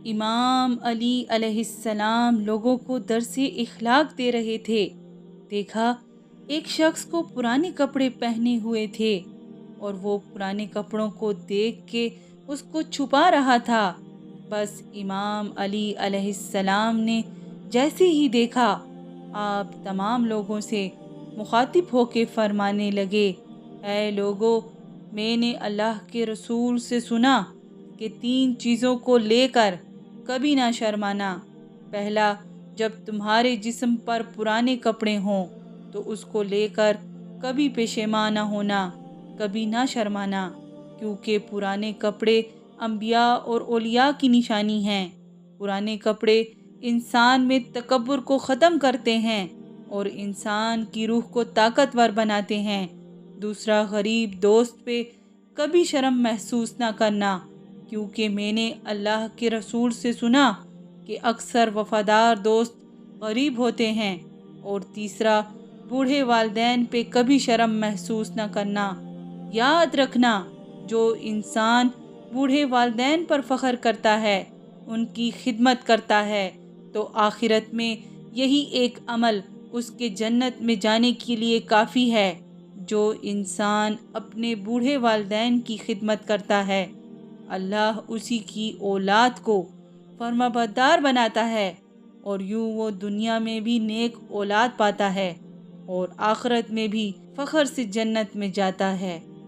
امام علی علیہ السلام لوگوں کو درس اخلاق دے رہے تھے۔ دیکھا ایک شخص کو پرانے کپڑے پہنے ہوئے تھے اور وہ پرانے کپڑوں کو دیکھ کے اس کو چھپا رہا تھا۔ بس امام علی علیہ السلام نے جیسے ہی دیکھا، آپ تمام لوگوں سے مخاطب ہو کے فرمانے لگے، اے لوگو، میں نے اللہ کے رسول سے سنا کہ 3 چیزوں کو لے کر کبھی نہ شرمانا۔ پہلا، جب تمہارے جسم پر پرانے کپڑے ہوں تو اس کو لے کر کبھی پشیمان نہ ہونا، کبھی نہ شرمانا، کیونکہ پرانے کپڑے انبیاء اور اولیاء کی نشانی ہیں۔ پرانے کپڑے انسان میں تکبر کو ختم کرتے ہیں اور انسان کی روح کو طاقتور بناتے ہیں۔ دوسرا، غریب دوست پہ کبھی شرم محسوس نہ کرنا، کیونکہ میں نے اللہ کے رسول سے سنا کہ اکثر وفادار دوست غریب ہوتے ہیں۔ اور تیسرا، بوڑھے والدین پہ کبھی شرم محسوس نہ کرنا۔ یاد رکھنا، جو انسان بوڑھے والدین پر فخر کرتا ہے، ان کی خدمت کرتا ہے، تو آخرت میں یہی ایک عمل اس کے جنت میں جانے کے لیے کافی ہے۔ جو انسان اپنے بوڑھے والدین کی خدمت کرتا ہے، اللہ اسی کی اولاد کو فرمانبردار بناتا ہے، اور یوں وہ دنیا میں بھی نیک اولاد پاتا ہے اور آخرت میں بھی فخر سے جنت میں جاتا ہے۔